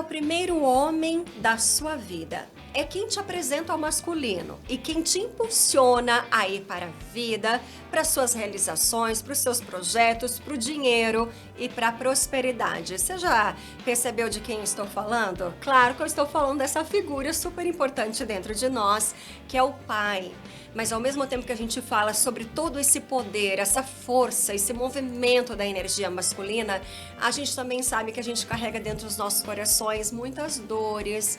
o primeiro homem da sua vida. É quem te apresenta ao masculino e quem te impulsiona a ir para a vida, para suas realizações, para os seus projetos, para o dinheiro e para a prosperidade. Você já percebeu de quem estou falando? Claro que eu estou falando dessa figura super importante dentro de nós, que é o pai. Mas ao mesmo tempo que a gente fala sobre todo esse poder, essa força, esse movimento da energia masculina, a gente também sabe que a gente carrega dentro dos nossos corações muitas dores,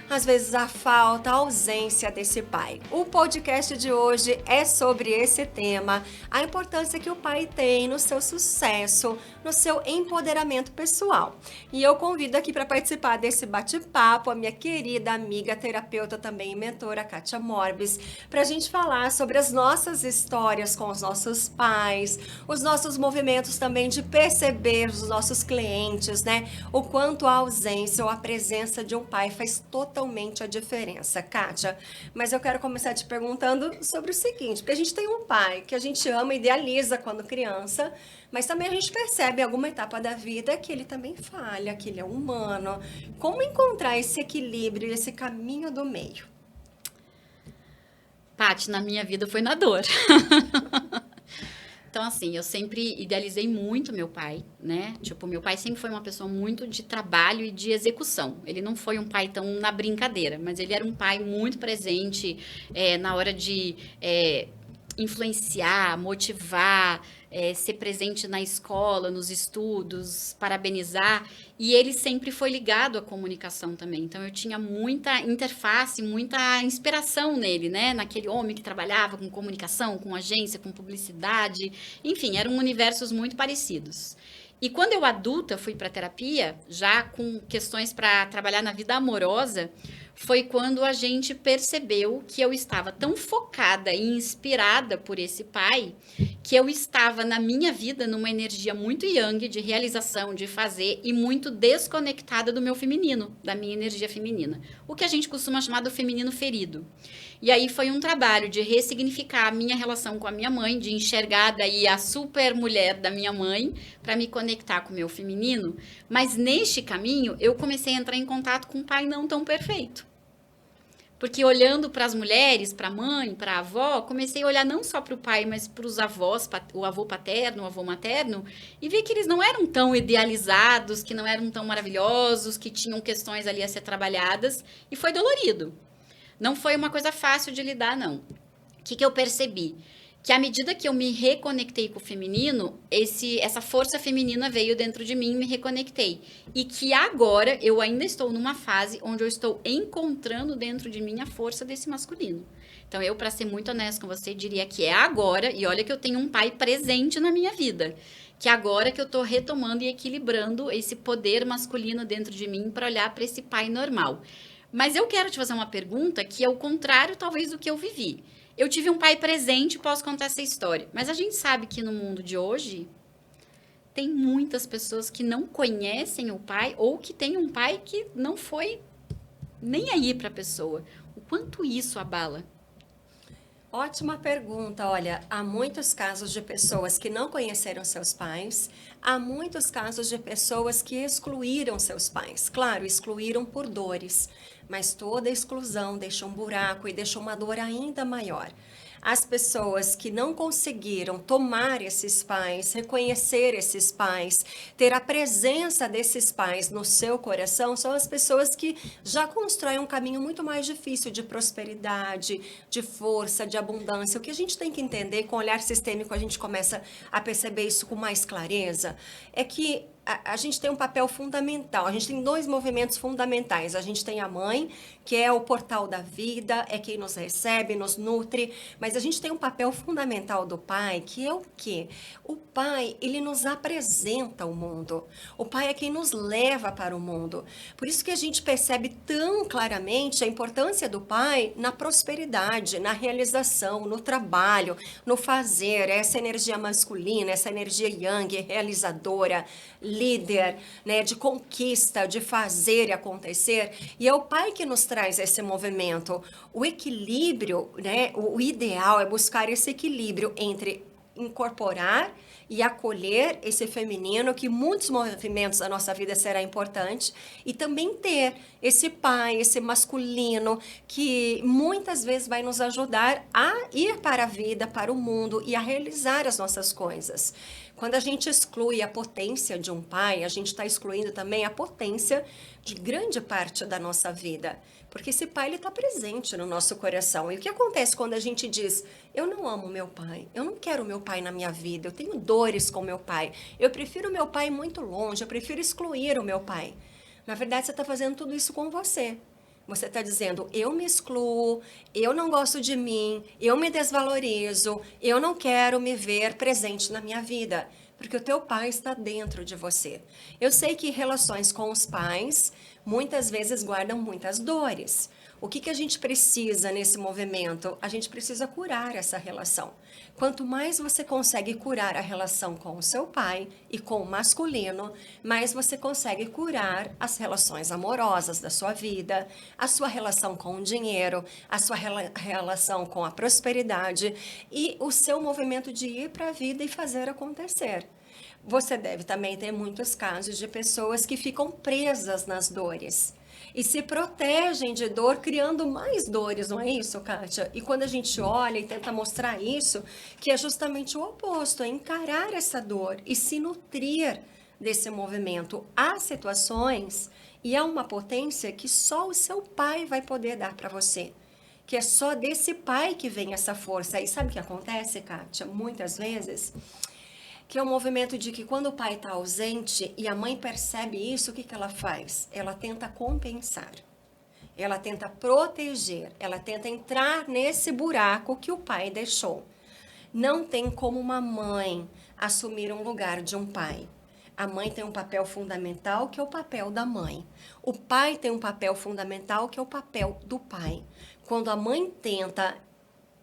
às vezes a falta, a ausência desse pai. O podcast de hoje é sobre esse tema, a importância que o pai tem no seu sucesso, no seu empoderamento pessoal. E eu convido aqui para participar desse bate-papo a minha querida amiga, terapeuta também e mentora, Kátia Morbis, para a gente falar sobre as nossas histórias com os nossos pais, os nossos movimentos também de perceber os nossos clientes, né? O quanto a ausência ou a presença de um pai faz totalmente a diferença, Kátia. Mas eu quero começar te perguntando sobre o seguinte, porque a gente tem um pai que a gente ama e idealiza quando criança, mas também a gente percebe em alguma etapa da vida que ele também falha, que ele é humano. Como encontrar esse equilíbrio e esse caminho do meio? Paty, na minha vida foi na dor. Então, assim, eu sempre idealizei muito meu pai, né? Tipo, meu pai sempre foi uma pessoa muito de trabalho e de execução. Ele não foi um pai tão na brincadeira, mas ele era um pai muito presente na hora de influenciar, motivar, ser presente na escola, nos estudos, parabenizar. E ele sempre foi ligado à comunicação também. Então, eu tinha muita interface, muita inspiração nele, né? Naquele homem que trabalhava com comunicação, com agência, com publicidade. Enfim, eram universos muito parecidos. E quando eu adulta fui para terapia, já com questões para trabalhar na vida amorosa, foi quando a gente percebeu que eu estava tão focada e inspirada por esse pai, que eu estava na minha vida numa energia muito yang, de realização, de fazer, e muito desconectada do meu feminino, da minha energia feminina. O que a gente costuma chamar do feminino ferido. E aí foi um trabalho de ressignificar a minha relação com a minha mãe, de enxergar daí a super mulher da minha mãe, para me conectar com o meu feminino. Mas neste caminho, eu comecei a entrar em contato com um pai não tão perfeito. Porque olhando para as mulheres, para a mãe, para a avó, comecei a olhar não só para o pai, mas para os avós, o avô paterno, o avô materno, e vi que eles não eram tão idealizados, que não eram tão maravilhosos, que tinham questões ali a ser trabalhadas, e foi dolorido. Não foi uma coisa fácil de lidar, não. O que eu percebi? Que à medida que eu me reconectei com o feminino, essa força feminina veio dentro de mim e me reconectei. E que agora eu ainda estou numa fase onde eu estou encontrando dentro de mim a força desse masculino. Então eu, para ser muito honesta com você, diria que é agora, e olha que eu tenho um pai presente na minha vida, que agora que eu estou retomando e equilibrando esse poder masculino dentro de mim para olhar para esse pai normal. Mas eu quero te fazer uma pergunta que é o contrário, talvez, do que eu vivi. Eu tive um pai presente e posso contar essa história. Mas a gente sabe que no mundo de hoje, tem muitas pessoas que não conhecem o pai ou que tem um pai que não foi nem aí para a pessoa. O quanto isso abala? Ótima pergunta. Olha, há muitos casos de pessoas que não conheceram seus pais, há muitos casos de pessoas que excluíram seus pais. Claro, excluíram por dores, mas toda exclusão deixa um buraco e deixa uma dor ainda maior. As pessoas que não conseguiram tomar esses pais, reconhecer esses pais, ter a presença desses pais no seu coração, são as pessoas que já constroem um caminho muito mais difícil de prosperidade, de força, de abundância. O que a gente tem que entender, com o olhar sistêmico, a gente começa a perceber isso com mais clareza, é que a gente tem um papel fundamental, a gente tem dois movimentos fundamentais. A gente tem a mãe, que é o portal da vida, é quem nos recebe, nos nutre, mas a gente tem um papel fundamental do pai, que é o quê? O pai, ele nos apresenta o mundo. O pai é quem nos leva para o mundo. Por isso que a gente percebe tão claramente a importância do pai na prosperidade, na realização, no trabalho, no fazer, essa energia masculina, essa energia yang, realizadora, líder, né, de conquista, de fazer e acontecer. E é o pai que nos traz esse movimento. O equilíbrio, né, o ideal é buscar esse equilíbrio entre incorporar e acolher esse feminino, que muitos movimentos da nossa vida será importante, e também ter esse pai, esse masculino, que muitas vezes vai nos ajudar a ir para a vida, para o mundo e a realizar as nossas coisas. Quando a gente exclui a potência de um pai, a gente está excluindo também a potência de grande parte da nossa vida. Porque esse pai, ele está presente no nosso coração. E o que acontece quando a gente diz, eu não amo meu pai, eu não quero meu pai na minha vida, eu tenho dores com meu pai, eu prefiro meu pai muito longe, eu prefiro excluir o meu pai. Na verdade, você está fazendo tudo isso com você. Você está dizendo, eu me excluo, eu não gosto de mim, eu me desvalorizo, eu não quero me ver presente na minha vida, porque o teu pai está dentro de você. Eu sei que relações com os pais muitas vezes guardam muitas dores. O que a gente precisa nesse movimento? A gente precisa curar essa relação. Quanto mais você consegue curar a relação com o seu pai e com o masculino, mais você consegue curar as relações amorosas da sua vida, a sua relação com o dinheiro, a sua relação com a prosperidade e o seu movimento de ir para a vida e fazer acontecer. Você deve também ter muitos casos de pessoas que ficam presas nas dores e se protegem de dor, criando mais dores, não é isso, Kátia? E quando a gente olha e tenta mostrar isso, que é justamente o oposto, é encarar essa dor e se nutrir desse movimento. Há situações e há uma potência que só o seu pai vai poder dar para você. Que é só desse pai que vem essa força. E sabe o que acontece, Kátia? Muitas vezes, que é um movimento de que quando o pai está ausente e a mãe percebe isso, o que ela faz? Ela tenta compensar, ela tenta proteger, ela tenta entrar nesse buraco que o pai deixou. Não tem como uma mãe assumir um lugar de um pai. A mãe tem um papel fundamental, que é o papel da mãe. O pai tem um papel fundamental, que é o papel do pai. Quando a mãe tenta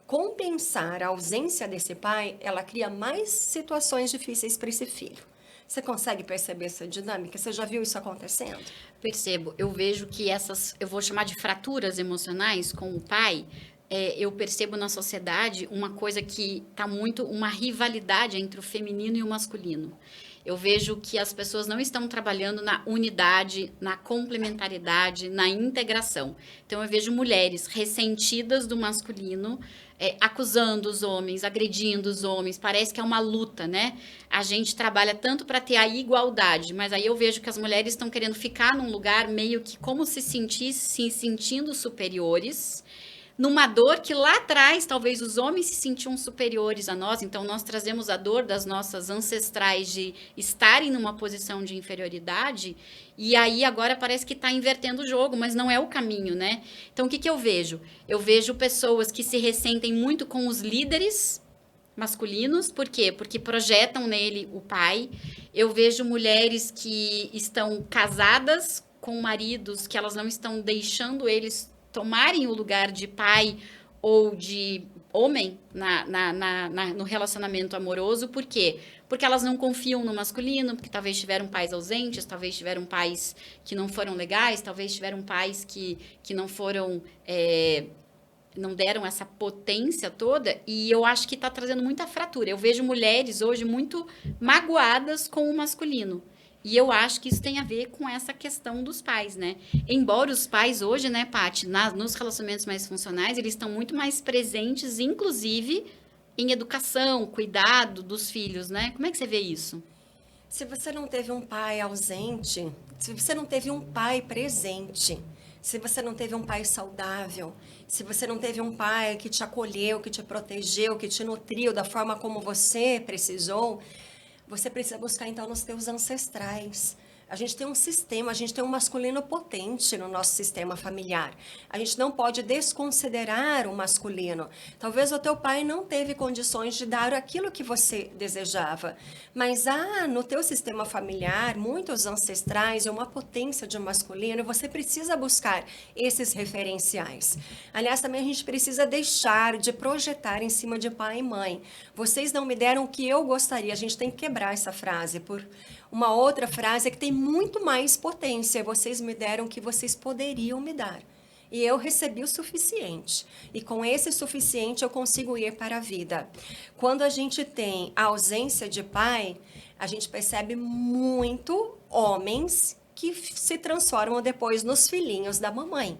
compensar a ausência desse pai, ela cria mais situações difíceis para esse filho. Você consegue perceber essa dinâmica? Você já viu isso acontecendo? Percebo. Eu vejo que essas, eu vou chamar de fraturas emocionais com o pai, eu percebo na sociedade uma coisa que está muito, uma rivalidade entre o feminino e o masculino. Eu vejo que as pessoas não estão trabalhando na unidade, na complementaridade, na integração. Então, eu vejo mulheres ressentidas do masculino, acusando os homens, agredindo os homens. Parece que é uma luta, né? A gente trabalha tanto para ter a igualdade, mas aí eu vejo que as mulheres estão querendo ficar num lugar meio que como se sentindo superiores, numa dor que lá atrás talvez os homens se sentiam superiores a nós, então nós trazemos a dor das nossas ancestrais de estarem numa posição de inferioridade, e aí agora parece que está invertendo o jogo, mas não é o caminho, né? Então o que eu vejo? Eu vejo pessoas que se ressentem muito com os líderes masculinos, por quê? Porque projetam nele o pai. Eu vejo mulheres que estão casadas com maridos que elas não estão deixando eles tomarem o lugar de pai ou de homem no relacionamento amoroso. Por quê? Porque elas não confiam no masculino, porque talvez tiveram pais ausentes, talvez tiveram pais que não foram legais, talvez tiveram pais que não foram... não deram essa potência toda, e eu acho que está trazendo muita fratura. Eu vejo mulheres hoje muito magoadas com o masculino. E eu acho que isso tem a ver com essa questão dos pais, né? Embora os pais hoje, né, Paty, nos relacionamentos mais funcionais, eles estão muito mais presentes, inclusive, em educação, cuidado dos filhos, né? Como é que você vê isso? Se você não teve um pai ausente, se você não teve um pai presente, se você não teve um pai saudável, se você não teve um pai que te acolheu, que te protegeu, que te nutriu da forma como você precisou, você precisa buscar, então, nos teus ancestrais. A gente tem um sistema, a gente tem um masculino potente no nosso sistema familiar. A gente não pode desconsiderar o masculino. Talvez o teu pai não teve condições de dar aquilo que você desejava, mas há no teu sistema familiar muitos ancestrais e uma potência de masculino, e você precisa buscar esses referenciais. Aliás, também a gente precisa deixar de projetar em cima de pai e mãe. Vocês não me deram o que eu gostaria. A gente tem que quebrar essa frase por uma outra frase que tem muito mais potência. Vocês me deram o que vocês poderiam me dar. e eu recebi o suficiente. E com esse suficiente eu consigo ir para a vida. Quando a gente tem a ausência de pai, a gente percebe muito homens que se transformam depois nos filhinhos da mamãe.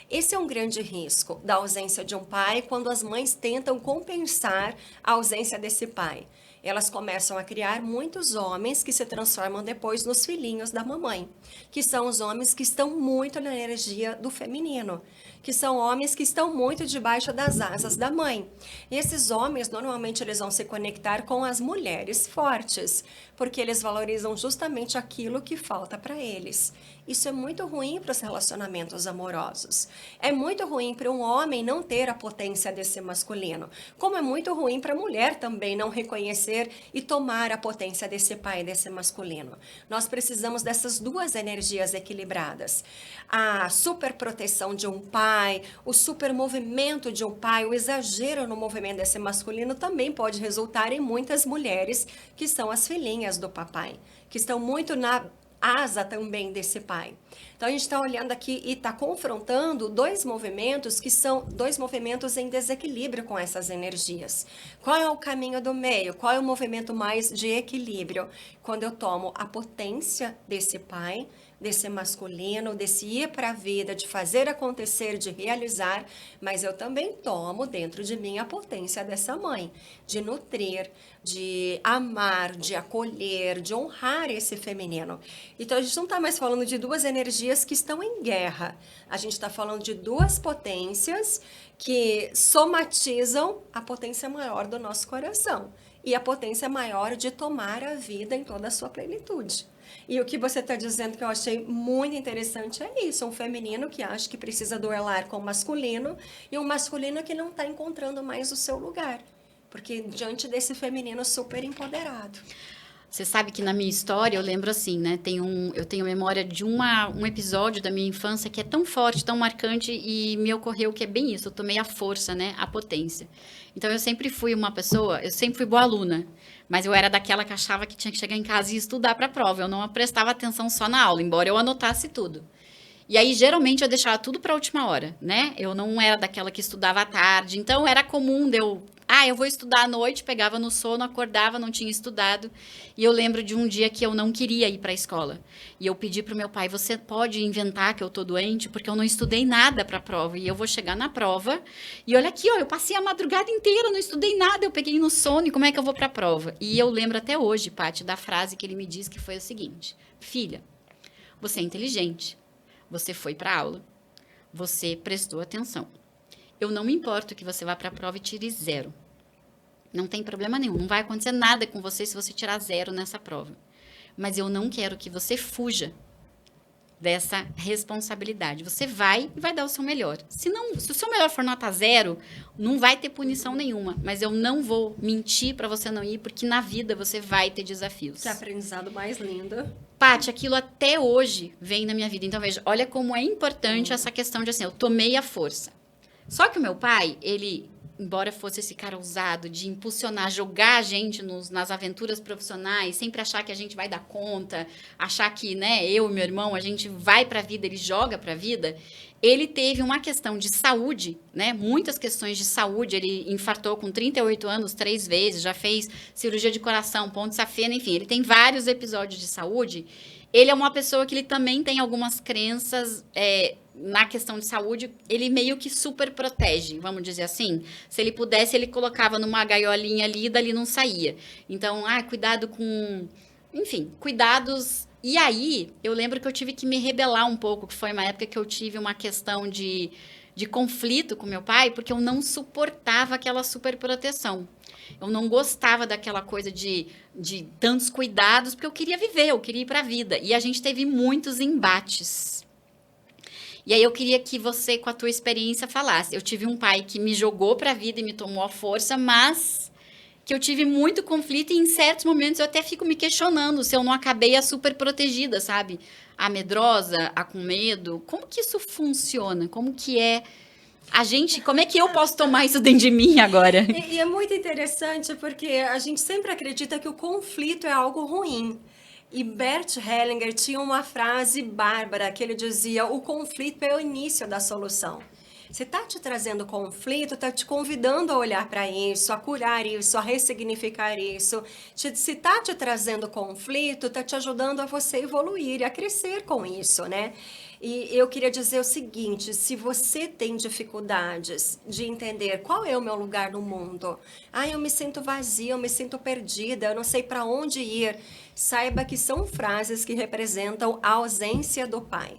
Esse é um grande risco da ausência de um pai quando as mães tentam compensar a ausência desse pai. Elas começam a criar muitos homens que se transformam depois nos filhinhos da mamãe, que são os homens que estão muito na energia do feminino, que são homens que estão muito debaixo das asas da mãe. E esses homens, normalmente, eles vão se conectar com as mulheres fortes, porque eles valorizam justamente aquilo que falta para eles. Isso é muito ruim para os relacionamentos amorosos. É muito ruim para um homem não ter a potência desse masculino, como é muito ruim para a mulher também não reconhecer e tomar a potência desse pai, desse masculino. Nós precisamos dessas duas energias equilibradas. A superproteção de um pai, o supermovimento de um pai, o exagero no movimento desse masculino também pode resultar em muitas mulheres que são as filhinhas do papai, que estão muito na asa também desse pai. Então a gente está olhando aqui e está confrontando dois movimentos que são dois movimentos em desequilíbrio com essas energias. Qual é o caminho do meio? Qual é o movimento mais de equilíbrio? Quando eu tomo a potência desse pai, desse masculino, desse ir para a vida, de fazer acontecer, de realizar, mas eu também tomo dentro de mim a potência dessa mãe, de nutrir, de amar, de acolher, de honrar esse feminino. Então a gente não está mais falando de duas energias que estão em guerra, a gente está falando de duas potências que somatizam a potência maior do nosso coração e a potência maior de tomar a vida em toda a sua plenitude. E o que você está dizendo que eu achei muito interessante é isso, um feminino que acha que precisa duelar com o masculino e um masculino que não está encontrando mais o seu lugar, porque diante desse feminino super empoderado. Você sabe que na minha história, eu lembro assim, né? Eu tenho memória de um episódio da minha infância que é tão forte, tão marcante, e me ocorreu que é bem isso. Eu tomei a força, né? A potência. Então, eu sempre fui uma pessoa, eu sempre fui boa aluna, mas eu era daquela que achava que tinha que chegar em casa e estudar para a prova. Eu não prestava atenção só na aula, embora eu anotasse tudo. E aí, geralmente, eu deixava tudo para a última hora, né? Eu não era daquela que estudava à tarde. Então, era comum de eu vou estudar à noite, pegava no sono, acordava, não tinha estudado. E eu lembro de um dia que eu não queria ir para a escola. E eu pedi para o meu pai, você pode inventar que eu tô doente? Porque eu não estudei nada para a prova. E eu vou chegar na prova. E olha aqui, ó, eu passei a madrugada inteira, não estudei nada. Eu peguei no sono, e como é que eu vou para a prova? E eu lembro até hoje, Paty, da frase que ele me disse, que foi o seguinte: filha, você é inteligente. Você foi para a aula. Você prestou atenção. Eu não me importo que você vá para a prova e tire 0. Não tem problema nenhum. Não vai acontecer nada com você se você tirar 0 nessa prova. Mas eu não quero que você fuja dessa responsabilidade. Você vai e vai dar o seu melhor. Se o seu melhor for nota 0, não vai ter punição nenhuma. Mas eu não vou mentir para você não ir, porque na vida você vai ter desafios. Que aprendizado mais lindo. Paty, aquilo até hoje vem na minha vida. Então, veja, olha como é importante essa questão de assim, eu tomei a força. Só que o meu pai, ele, embora fosse esse cara ousado de impulsionar, jogar a gente nas aventuras profissionais, sempre achar que a gente vai dar conta, achar que, né, eu e meu irmão, a gente vai para a vida, ele joga para a vida, ele teve uma questão de saúde, né, muitas questões de saúde, ele infartou com 38 anos 3 vezes, já fez cirurgia de coração, ponte safena, enfim, ele tem vários episódios de saúde. Ele é uma pessoa que ele também tem algumas crenças na questão de saúde, ele meio que super protege, vamos dizer assim. Se ele pudesse, ele colocava numa gaiolinha ali e dali não saía. Então, cuidado com... Enfim, cuidados... E aí, eu lembro que eu tive que me rebelar um pouco, que foi uma época que eu tive uma questão de conflito com meu pai, porque eu não suportava aquela super proteção. Eu não gostava daquela coisa de tantos cuidados, porque eu queria viver, eu queria ir para a vida. E a gente teve muitos embates. E aí eu queria que você, com a tua experiência, falasse. Eu tive um pai que me jogou para a vida e me tomou a força, mas que eu tive muito conflito e em certos momentos eu até fico me questionando se eu não acabei a super protegida, sabe? A medrosa, a com medo. Como que isso funciona? Como que é... como é que eu posso tomar isso dentro de mim agora? E é muito interessante porque a gente sempre acredita que o conflito é algo ruim. E Bert Hellinger tinha uma frase bárbara que ele dizia: o conflito é o início da solução. Se está te trazendo conflito, está te convidando a olhar para isso, a curar isso, a ressignificar isso. Se está te trazendo conflito, está te ajudando a você evoluir e a crescer com isso, né? E eu queria dizer o seguinte: se você tem dificuldades de entender qual é o meu lugar no mundo, eu me sinto vazia, eu me sinto perdida, eu não sei para onde ir, saiba que são frases que representam a ausência do Pai.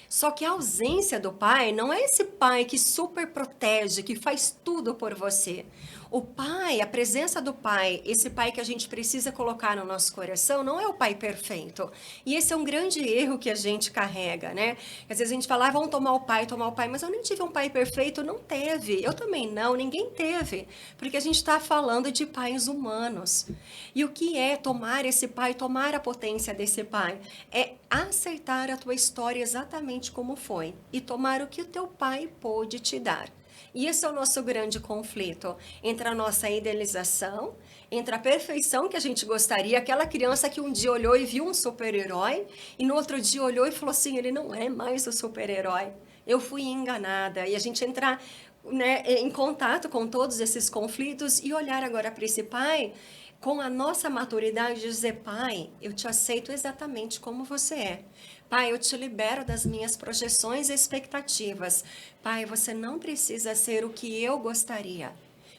Só que a ausência do pai não é esse pai que super protege, que faz tudo por você. O pai, a presença do pai, esse pai que a gente precisa colocar no nosso coração, não é o pai perfeito. E esse é um grande erro que a gente carrega, né? Às vezes a gente fala, vamos tomar o pai, mas eu nem tive um pai perfeito, não teve. Eu também não, ninguém teve. Porque a gente está falando de pais humanos. E o que é tomar esse pai, tomar a potência desse pai? É aceitar a tua história exatamente como foi e tomar o que o teu pai pôde te dar. E esse é o nosso grande conflito entre a nossa idealização, entre a perfeição que a gente gostaria, aquela criança que um dia olhou e viu um super-herói e no outro dia olhou e falou assim, ele não é mais o super-herói. Eu fui enganada. E a gente entrar, né, em contato com todos esses conflitos e olhar agora para esse pai com a nossa maturidade, dizer, pai, eu te aceito exatamente como você é. Pai, eu te libero das minhas projeções e expectativas. Pai, você não precisa ser o que eu gostaria.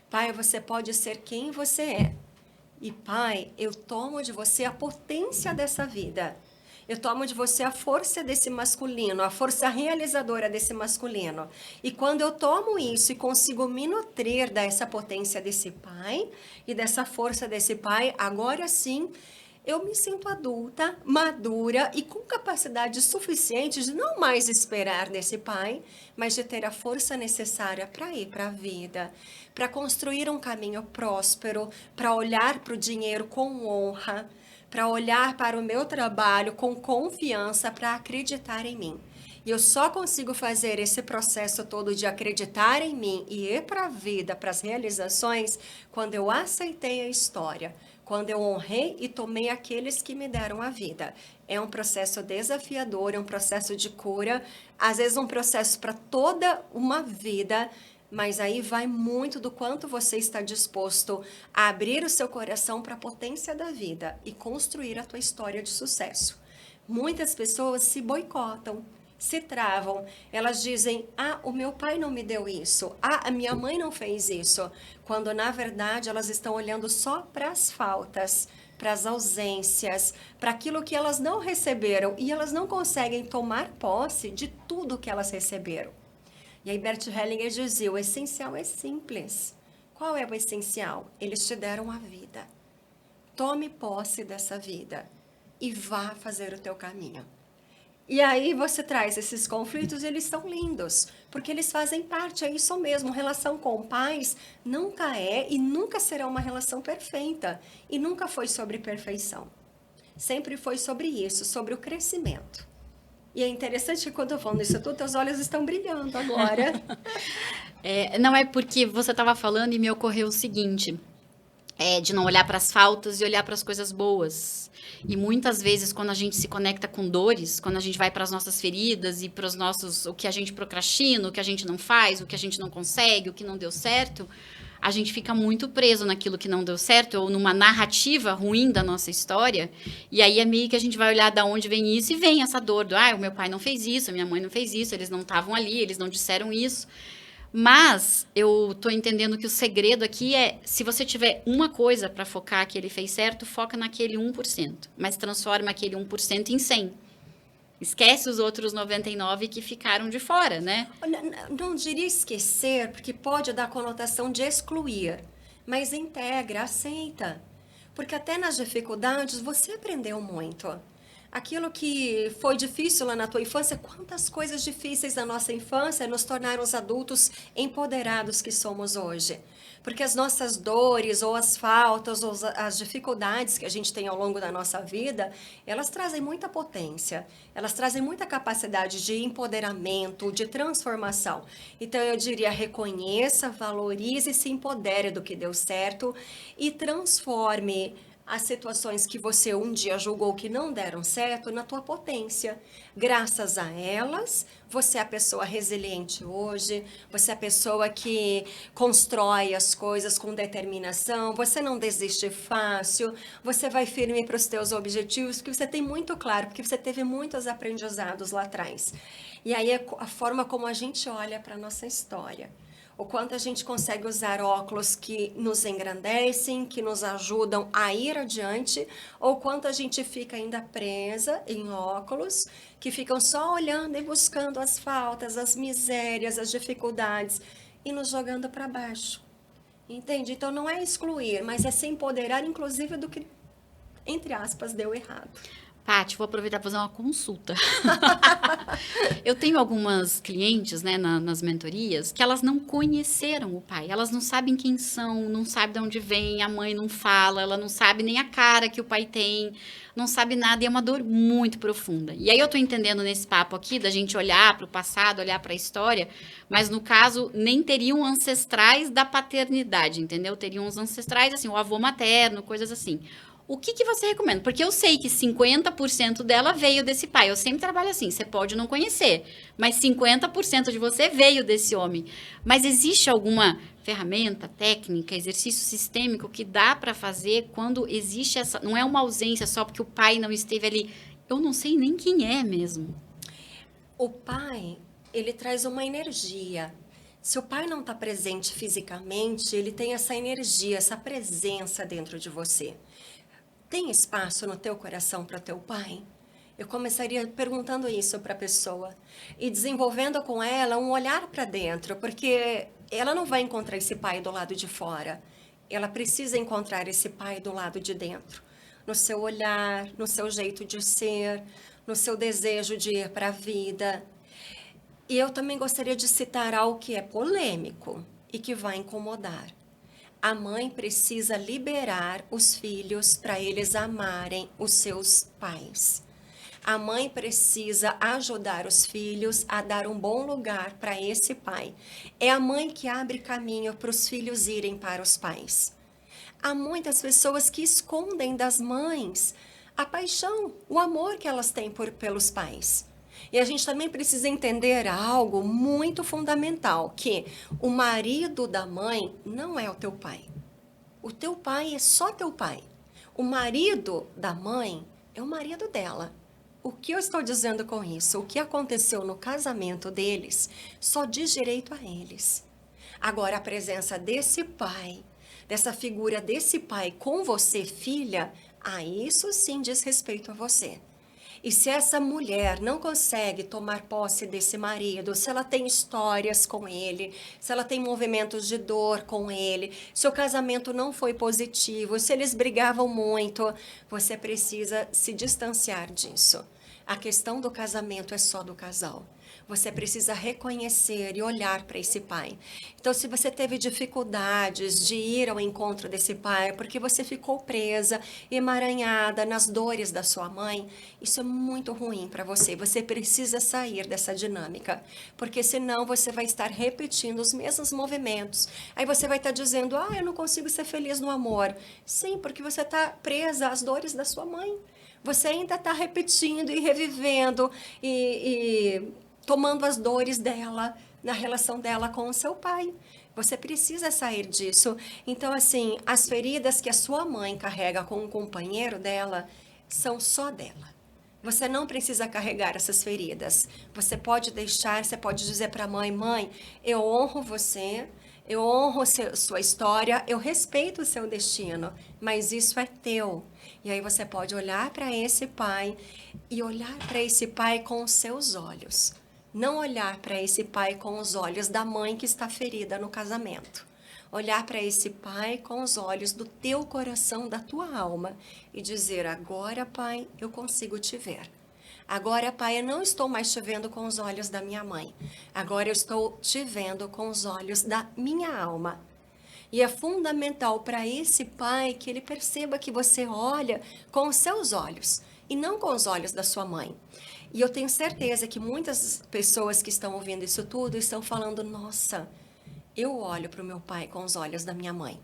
Pai, você pode ser quem você é. E pai, eu tomo de você a potência dessa vida. Eu tomo de você a força desse masculino, a força realizadora desse masculino. E quando eu tomo isso e consigo me nutrir dessa potência desse pai e dessa força desse pai, agora sim eu me sinto adulta, madura e com capacidade suficiente de não mais esperar desse pai, mas de ter a força necessária para ir para a vida, para construir um caminho próspero, para olhar para o dinheiro com honra, para olhar para o meu trabalho com confiança, para acreditar em mim. E eu só consigo fazer esse processo todo de acreditar em mim e ir para a vida, para as realizações, quando eu aceitei a história, quando eu honrei e tomei aqueles que me deram a vida. É um processo desafiador, é um processo de cura, às vezes um processo para toda uma vida, mas aí vai muito do quanto você está disposto a abrir o seu coração para a potência da vida e construir a tua história de sucesso. Muitas pessoas se boicotam, se travam, elas dizem, o meu pai não me deu isso, a minha mãe não fez isso, quando na verdade elas estão olhando só para as faltas, para as ausências, para aquilo que elas não receberam e elas não conseguem tomar posse de tudo que elas receberam. E aí Bert Hellinger dizia, o essencial é simples. Qual é o essencial? Eles te deram a vida. Tome posse dessa vida e vá fazer o teu caminho. E aí você traz esses conflitos e eles são lindos, porque eles fazem parte, é isso mesmo, relação com pais nunca é e nunca será uma relação perfeita, e nunca foi sobre perfeição. Sempre foi sobre isso, sobre o crescimento. E é interessante que quando eu falo isso tudo, teus olhos estão brilhando agora. Não é porque você estava falando e me ocorreu o seguinte... de não olhar para as faltas e olhar para as coisas boas. E muitas vezes, quando a gente se conecta com dores, quando a gente vai para as nossas feridas e para os nossos, o que a gente procrastina, o que a gente não faz, o que a gente não consegue, o que não deu certo, a gente fica muito preso naquilo que não deu certo ou numa narrativa ruim da nossa história. E aí é meio que a gente vai olhar de onde vem isso e vem essa dor do, o meu pai não fez isso, a minha mãe não fez isso, eles não estavam ali, eles não disseram isso. Mas eu tô entendendo que o segredo aqui é, se você tiver uma coisa para focar que ele fez certo, foca naquele 1%, mas transforma aquele 1% em 100. Esquece os outros 99 que ficaram de fora, né? Não diria esquecer, porque pode dar a conotação de excluir, mas integra, aceita. Porque até nas dificuldades você aprendeu muito. Aquilo que foi difícil lá na tua infância, quantas coisas difíceis da nossa infância nos tornaram os adultos empoderados que somos hoje. Porque as nossas dores, ou as faltas, ou as dificuldades que a gente tem ao longo da nossa vida, elas trazem muita potência, elas trazem muita capacidade de empoderamento, de transformação. Então eu diria, reconheça, valorize e se empodere do que deu certo e transforme as situações que você um dia julgou que não deram certo na tua potência. Graças a elas, você é a pessoa resiliente hoje, você é a pessoa que constrói as coisas com determinação, você não desiste fácil, você vai firme para os teus objetivos, porque você tem muito claro, porque você teve muitos aprendizados lá atrás. E aí é a forma como a gente olha para a nossa história. O quanto a gente consegue usar óculos que nos engrandecem, que nos ajudam a ir adiante, ou quanto a gente fica ainda presa em óculos que ficam só olhando e buscando as faltas, as misérias, as dificuldades e nos jogando para baixo. Entende? Então não é excluir, mas é se empoderar, inclusive, do que, entre aspas, deu errado. Paty, vou aproveitar para fazer uma consulta. Eu tenho algumas clientes, né, nas mentorias, que elas não conheceram o pai. Elas não sabem quem são, não sabem de onde vem, a mãe não fala, ela não sabe nem a cara que o pai tem, não sabe nada, e é uma dor muito profunda. E aí eu tô entendendo nesse papo aqui da gente olhar para o passado, olhar para a história, mas no caso nem teriam ancestrais da paternidade, entendeu? Teriam os ancestrais, assim, o avô materno, coisas assim. O que, que você recomenda? Porque eu sei que 50% dela veio desse pai. Eu sempre trabalho assim, você pode não conhecer, mas 50% de você veio desse homem. Mas existe alguma ferramenta, técnica, exercício sistêmico que dá para fazer quando existe essa... Não é uma ausência só porque o pai não esteve ali. Eu não sei nem quem é mesmo. O pai, ele traz uma energia. Se o pai não está presente fisicamente, ele tem essa energia, essa presença dentro de você. Tem espaço no teu coração para teu pai? Eu começaria perguntando isso para a pessoa e desenvolvendo com ela um olhar para dentro, porque ela não vai encontrar esse pai do lado de fora. Ela precisa encontrar esse pai do lado de dentro, no seu olhar, no seu jeito de ser, no seu desejo de ir para a vida. E eu também gostaria de citar algo que é polêmico e que vai incomodar. A mãe precisa liberar os filhos para eles amarem os seus pais. A mãe precisa ajudar os filhos a dar um bom lugar para esse pai. É a mãe que abre caminho para os filhos irem para os pais. Há muitas pessoas que escondem das mães a paixão, o amor que elas têm pelos pais. E a gente também precisa entender algo muito fundamental, que o marido da mãe não é o teu pai. O teu pai é só teu pai. O marido da mãe é o marido dela. O que eu estou dizendo com isso? O que aconteceu no casamento deles só diz direito a eles. Agora, a presença desse pai, dessa figura desse pai com você, filha, a isso sim diz respeito a você. E se essa mulher não consegue tomar posse desse marido, se ela tem histórias com ele, se ela tem movimentos de dor com ele, se o casamento não foi positivo, se eles brigavam muito, você precisa se distanciar disso. A questão do casamento é só do casal. Você precisa reconhecer e olhar para esse pai. Então, se você teve dificuldades de ir ao encontro desse pai, porque você ficou presa, emaranhada nas dores da sua mãe, isso é muito ruim para você. Você precisa sair dessa dinâmica, porque senão você vai estar repetindo os mesmos movimentos. Aí você vai estar dizendo, eu não consigo ser feliz no amor. Sim, porque você está presa às dores da sua mãe. Você ainda está repetindo e revivendo e tomando as dores dela na relação dela com o seu pai. Você precisa sair disso. Então, assim, as feridas que a sua mãe carrega com o companheiro dela são só dela. Você não precisa carregar essas feridas. Você pode deixar, você pode dizer para a mãe, mãe, eu honro você, eu honro sua história, eu respeito o seu destino, mas isso é teu. E aí você pode olhar para esse pai e olhar para esse pai com os seus olhos. Não olhar para esse pai com os olhos da mãe que está ferida no casamento. Olhar para esse pai com os olhos do teu coração, da tua alma e dizer, agora, pai, eu consigo te ver. Agora, pai, eu não estou mais te vendo com os olhos da minha mãe. Agora eu estou te vendo com os olhos da minha alma. E é fundamental para esse pai que ele perceba que você olha com os seus olhos e não com os olhos da sua mãe. E eu tenho certeza que muitas pessoas que estão ouvindo isso tudo estão falando, nossa, eu olho para o meu pai com os olhos da minha mãe.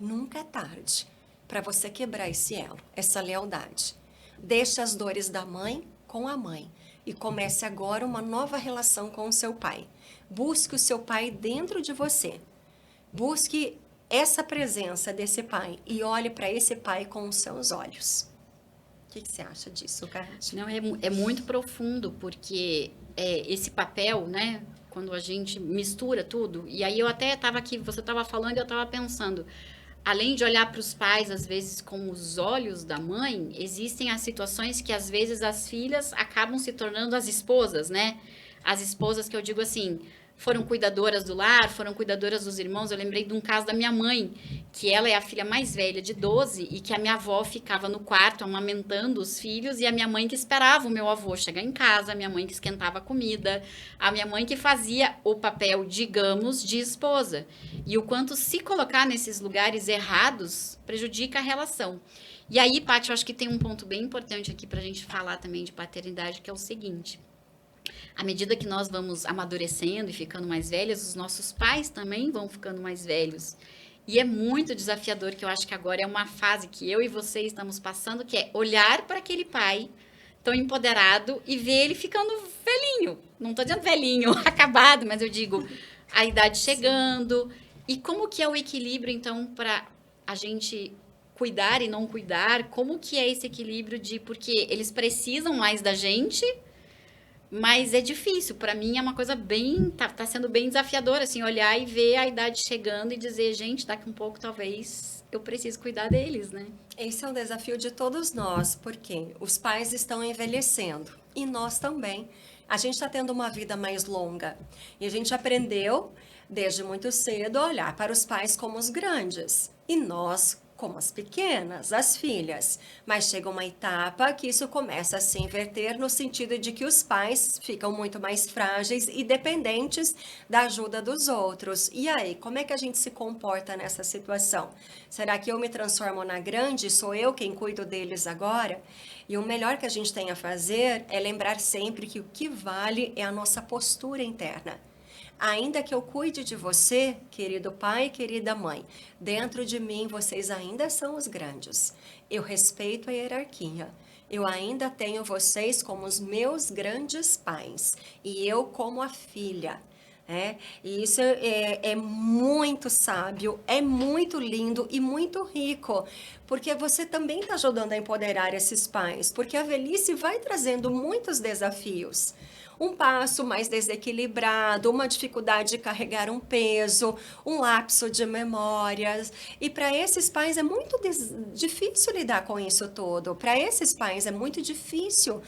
Nunca é tarde. para você quebrar esse elo, essa lealdade. Deixe as dores da mãe com a mãe e comece agora uma nova relação com o seu pai. Busque o seu pai dentro de você. Busque essa presença desse pai e olhe para esse pai com os seus olhos. O que você acha disso, Kátia? Não, é muito profundo, porque esse papel, né? Quando a gente mistura tudo. E aí eu até estava aqui, você estava falando e eu estava pensando. Além de olhar para os pais, às vezes, com os olhos da mãe, existem as situações que, às vezes, as filhas acabam se tornando as esposas, né? As esposas que eu digo assim, foram cuidadoras do lar, foram cuidadoras dos irmãos. Eu lembrei de um caso da minha mãe, que ela é a filha mais velha de 12 e que a minha avó ficava no quarto amamentando os filhos e a minha mãe que esperava o meu avô chegar em casa, a minha mãe que esquentava a comida, a minha mãe que fazia o papel, digamos, de esposa. E o quanto se colocar nesses lugares errados prejudica a relação. E aí, Paty, eu acho que tem um ponto bem importante aqui pra gente falar também de paternidade, que é o seguinte. À medida que nós vamos amadurecendo e ficando mais velhas, os nossos pais também vão ficando mais velhos. E é muito desafiador, que eu acho que agora é uma fase que eu e você estamos passando, que é olhar para aquele pai tão empoderado e ver ele ficando velhinho. Não estou dizendo velhinho, acabado, mas eu digo a idade chegando. E como que é o equilíbrio, então, para a gente cuidar e não cuidar? Como que é esse equilíbrio de... Porque eles precisam mais da gente, mas é difícil. Para mim é uma coisa bem... Tá sendo bem desafiador, assim, olhar e ver a idade chegando e dizer, gente, daqui um pouco talvez eu precise cuidar deles, né? Esse é um desafio de todos nós, porque os pais estão envelhecendo e nós também. A gente está tendo uma vida mais longa e a gente aprendeu desde muito cedo a olhar para os pais como os grandes e nós como as pequenas, as filhas. Mas chega uma etapa que isso começa a se inverter no sentido de que os pais ficam muito mais frágeis e dependentes da ajuda dos outros. E aí, como é que a gente se comporta nessa situação? Será que eu me transformo na grande? Sou eu quem cuido deles agora? E o melhor que a gente tem a fazer é lembrar sempre que o que vale é a nossa postura interna. Ainda que eu cuide de você, querido pai e querida mãe, dentro de mim vocês ainda são os grandes. Eu respeito a hierarquia. Eu ainda tenho vocês como os meus grandes pais e eu como a filha. E isso é muito sábio, é muito lindo e muito rico, porque você também está ajudando a empoderar esses pais, porque a velhice vai trazendo muitos desafios. Um passo mais desequilibrado, uma dificuldade de carregar um peso, um lapso de memórias. E para esses pais é muito difícil lidar com isso tudo. Para esses pais é muito difícil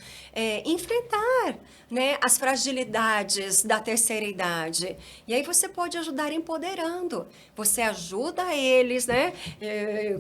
enfrentar, né, as fragilidades da terceira idade. E aí você pode ajudar empoderando. Você ajuda eles, né?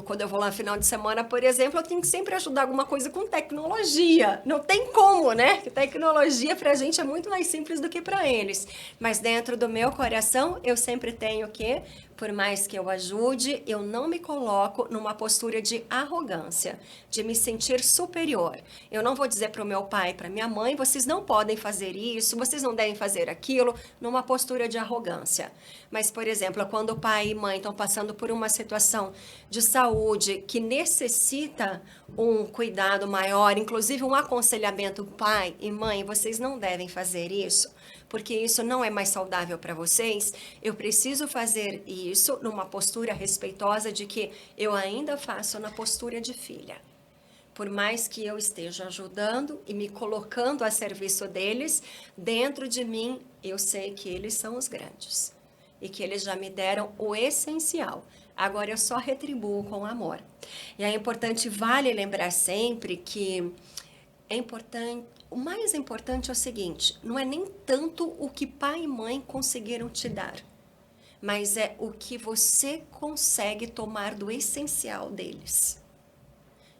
Quando eu vou lá no final de semana, por exemplo, eu tenho que sempre ajudar alguma coisa com tecnologia. Não tem como, né? Que tecnologia pra gente é muito mais simples do que para eles. Mas dentro do meu coração, eu sempre tenho que, por mais que eu ajude, eu não me coloco numa postura de arrogância, de me sentir superior. Eu não vou dizer para o meu pai, para minha mãe, vocês não podem fazer isso, vocês não devem fazer aquilo, numa postura de arrogância. Mas, por exemplo, quando o pai e mãe estão passando por uma situação de saúde que necessita um cuidado maior, inclusive um aconselhamento, pai e mãe, vocês não devem fazer isso, porque isso não é mais saudável para vocês. Eu preciso fazer isso numa postura respeitosa de que eu ainda faço na postura de filha. Por mais que eu esteja ajudando e me colocando a serviço deles, dentro de mim eu sei que eles são os grandes e que eles já me deram o essencial. Agora eu só retribuo com amor. E é importante, vale lembrar sempre que é importante, o mais importante é o seguinte, não é nem tanto o que pai e mãe conseguiram te dar, mas é o que você consegue tomar do essencial deles.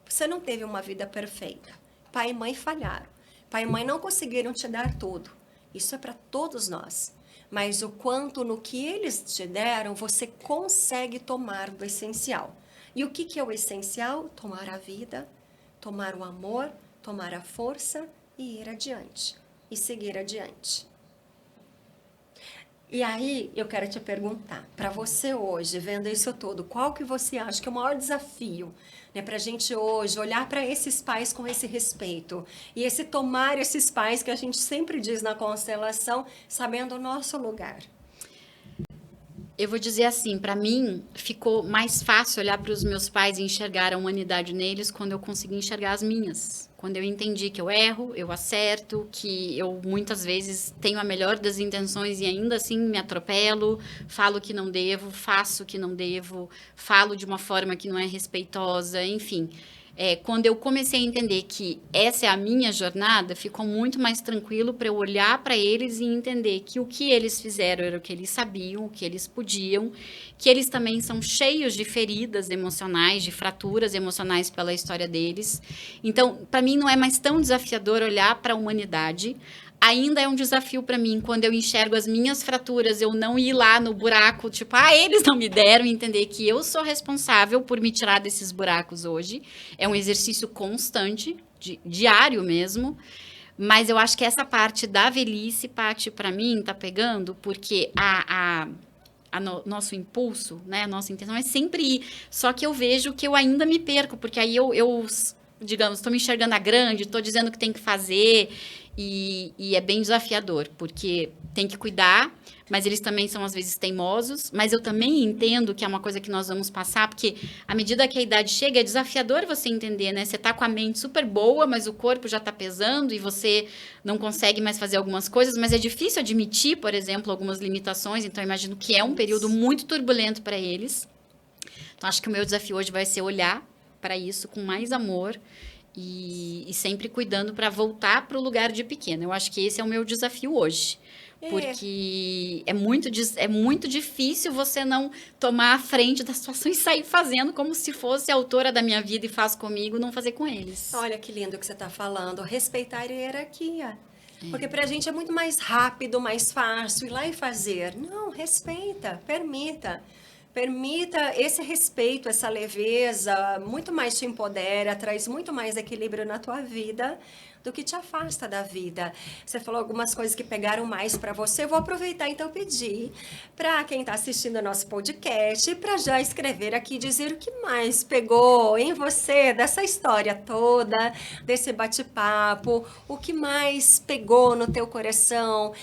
Você não teve uma vida perfeita. Pai e mãe falharam. Pai e mãe não conseguiram te dar tudo. Isso é para todos nós. Mas o quanto no que eles te deram, você consegue tomar do essencial. E o que é o essencial? Tomar a vida, tomar o amor, tomar a força e ir adiante. E seguir adiante. E aí, eu quero te perguntar, para você hoje, vendo isso tudo, qual que você acha que é o maior desafio, né, para a gente hoje olhar para esses pais com esse respeito e esse tomar esses pais que a gente sempre diz na constelação, sabendo o nosso lugar? Eu vou dizer assim, para mim ficou mais fácil olhar para os meus pais e enxergar a humanidade neles quando eu consegui enxergar as minhas. Quando eu entendi que eu erro, eu acerto, que eu muitas vezes tenho a melhor das intenções e ainda assim me atropelo, falo o que não devo, faço o que não devo, falo de uma forma que não é respeitosa, enfim. Quando eu comecei a entender que essa é a minha jornada, ficou muito mais tranquilo para eu olhar para eles e entender que o que eles fizeram era o que eles sabiam, o que eles podiam, que eles também são cheios de feridas emocionais, de fraturas emocionais pela história deles. Então, para mim, não é mais tão desafiador olhar para a humanidade. Ainda é um desafio para mim, quando eu enxergo as minhas fraturas, eu não ir lá no buraco, tipo, eles não me deram, entender que eu sou responsável por me tirar desses buracos hoje. É um exercício constante, diário mesmo. Mas eu acho que essa parte da velhice, Paty, para mim, tá pegando, porque nosso impulso, né, a nossa intenção é sempre ir. Só que eu vejo que eu ainda me perco, porque aí eu digamos, estou me enxergando a grande, estou dizendo o que tem que fazer, e é bem desafiador, porque tem que cuidar, mas eles também são, às vezes, teimosos, mas eu também entendo que é uma coisa que nós vamos passar, porque à medida que a idade chega, é desafiador você entender, né? Você tá com a mente super boa, mas o corpo já tá pesando e você não consegue mais fazer algumas coisas, mas é difícil admitir, por exemplo, algumas limitações, então eu imagino que é um período muito turbulento para eles. Então, acho que o meu desafio hoje vai ser olhar para isso com mais amor e sempre cuidando para voltar para o lugar de pequeno. Eu acho que esse é o meu desafio hoje. Porque é muito difícil você não tomar a frente da situação e sair fazendo como se fosse a autora da minha vida e faz comigo, não fazer com eles. Olha que lindo que você está falando, respeitar a hierarquia. Porque para a gente é muito mais rápido, mais fácil ir lá e fazer. Não, respeita, permita. Permita esse respeito, essa leveza, muito mais te empodera, traz muito mais equilíbrio na tua vida do que te afasta da vida. Você falou algumas coisas que pegaram mais para você. Eu vou aproveitar então e pedir para quem está assistindo o nosso podcast para já escrever aqui, dizer o que mais pegou em você dessa história toda, desse bate-papo, o que mais pegou no teu coração,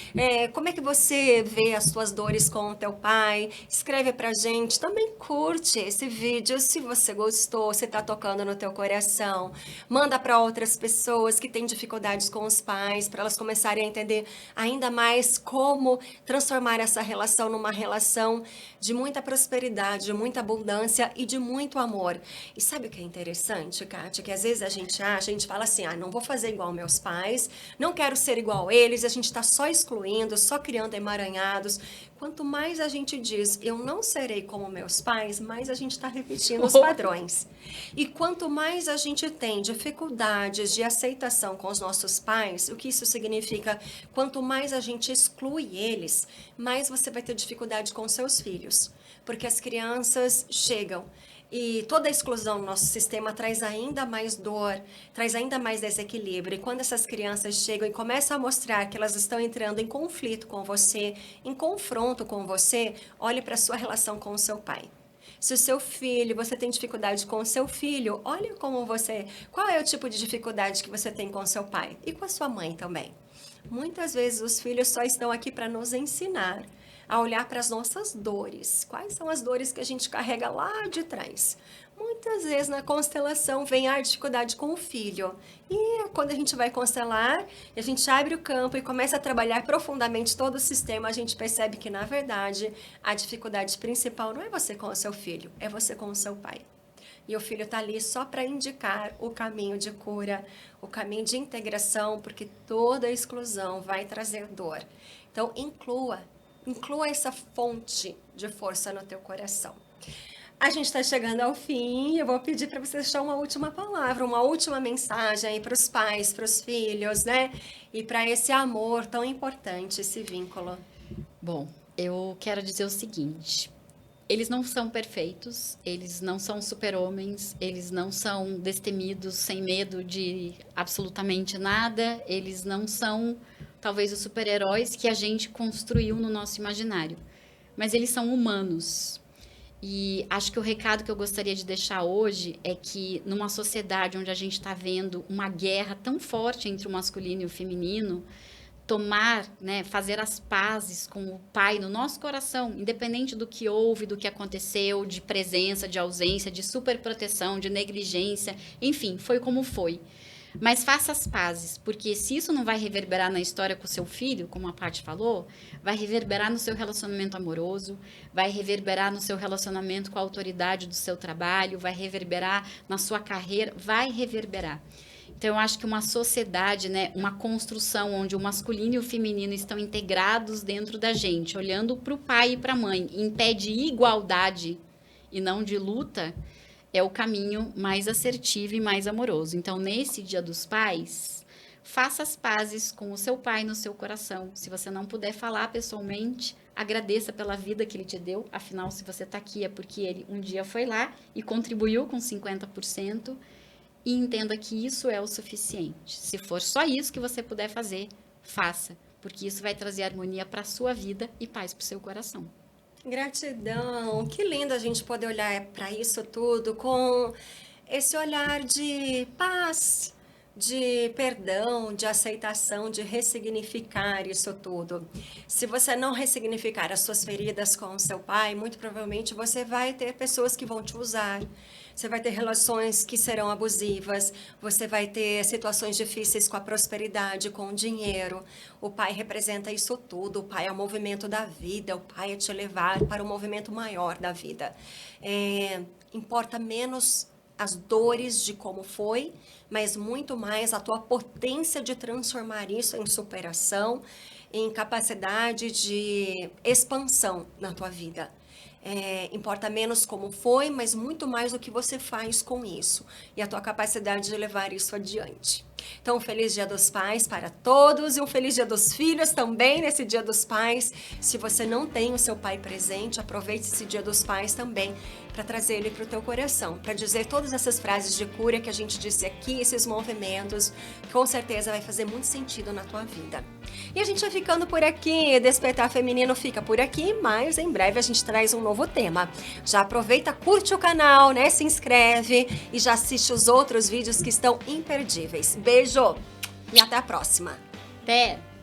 como é que você vê as suas dores com o teu pai. Escreve pra gente, também curte esse vídeo se você gostou, se tá tocando no teu coração. Manda para outras pessoas que têm dificuldades com os pais, para elas começarem a entender ainda mais como transformar essa relação numa relação de muita prosperidade, de muita abundância e de muito amor. E sabe o que é interessante, Kátia? Que às vezes a gente fala assim, não vou fazer igual meus pais, não quero ser igual a eles, a gente está só excluindo, só criando emaranhados. Quanto mais a gente diz, eu não serei como meus pais, mais a gente está repetindo os padrões. E quanto mais a gente tem dificuldades de aceitação com os nossos pais, o que isso significa? Quanto mais a gente exclui eles, mais você vai ter dificuldade com seus filhos. Porque as crianças chegam e toda a exclusão no nosso sistema traz ainda mais dor, traz ainda mais desequilíbrio. E quando essas crianças chegam e começam a mostrar que elas estão entrando em conflito com você, em confronto com você, olhe para a sua relação com o seu pai. Se o seu filho, você tem dificuldade com o seu filho, olha qual é o tipo de dificuldade que você tem com o seu pai e com a sua mãe também. Muitas vezes os filhos só estão aqui para nos ensinar a olhar para as nossas dores. Quais são as dores que a gente carrega lá de trás? Muitas vezes na constelação vem a dificuldade com o filho. E quando a gente vai constelar, a gente abre o campo e começa a trabalhar profundamente todo o sistema, a gente percebe que, na verdade, a dificuldade principal não é você com o seu filho, é você com o seu pai. E o filho está ali só para indicar o caminho de cura, o caminho de integração, porque toda exclusão vai trazer dor. Então, inclua essa fonte de força no teu coração. A gente está chegando ao fim, eu vou pedir para você deixar uma última palavra, uma última mensagem aí para os pais, para os filhos, né? E para esse amor tão importante, esse vínculo. Bom, eu quero dizer o seguinte: eles não são perfeitos, eles não são super-homens, eles não são destemidos, sem medo de absolutamente nada, eles não são talvez os super-heróis que a gente construiu no nosso imaginário. Mas eles são humanos. E acho que o recado que eu gostaria de deixar hoje é que numa sociedade onde a gente está vendo uma guerra tão forte entre o masculino e o feminino, tomar, né, fazer as pazes com o pai no nosso coração, independente do que houve, do que aconteceu, de presença, de ausência, de superproteção, de negligência, enfim, foi como foi. Mas faça as pazes, porque se isso não vai reverberar na história com o seu filho, como a Paty falou, vai reverberar no seu relacionamento amoroso, vai reverberar no seu relacionamento com a autoridade do seu trabalho, vai reverberar na sua carreira, vai reverberar. Então, eu acho que uma sociedade, né, uma construção onde o masculino e o feminino estão integrados dentro da gente, olhando para o pai e para a mãe, em pé de igualdade e não de luta, é o caminho mais assertivo e mais amoroso. Então, nesse Dia dos Pais, faça as pazes com o seu pai no seu coração. Se você não puder falar pessoalmente, agradeça pela vida que ele te deu. Afinal, se você está aqui é porque ele um dia foi lá e contribuiu com 50%. E entenda que isso é o suficiente. Se for só isso que você puder fazer, faça. Porque isso vai trazer harmonia para a sua vida e paz para o seu coração. Gratidão, que lindo a gente poder olhar para isso tudo com esse olhar de paz, de perdão, de aceitação, de ressignificar isso tudo. Se você não ressignificar as suas feridas com o seu pai, muito provavelmente você vai ter pessoas que vão te usar. Você vai ter relações que serão abusivas, você vai ter situações difíceis com a prosperidade, com o dinheiro. O pai representa isso tudo, o pai é o movimento da vida, o pai é te levar para o movimento maior da vida. Importa menos as dores de como foi, mas muito mais a tua potência de transformar isso em superação, em capacidade de expansão na tua vida. Importa menos como foi, mas muito mais o que você faz com isso e a tua capacidade de levar isso adiante. Então, um feliz Dia dos Pais para todos e um feliz Dia dos Filhos também nesse Dia dos Pais. Se você não tem o seu pai presente, aproveite esse Dia dos Pais também para trazer ele para o teu coração, para dizer todas essas frases de cura que a gente disse aqui, esses movimentos, com certeza vai fazer muito sentido na tua vida. E a gente vai ficando por aqui, Despertar Feminino fica por aqui, mas em breve a gente traz um novo tema. Já aproveita, curte o canal, né? Se inscreve e já assiste os outros vídeos que estão imperdíveis. Beijo e até a próxima. Até!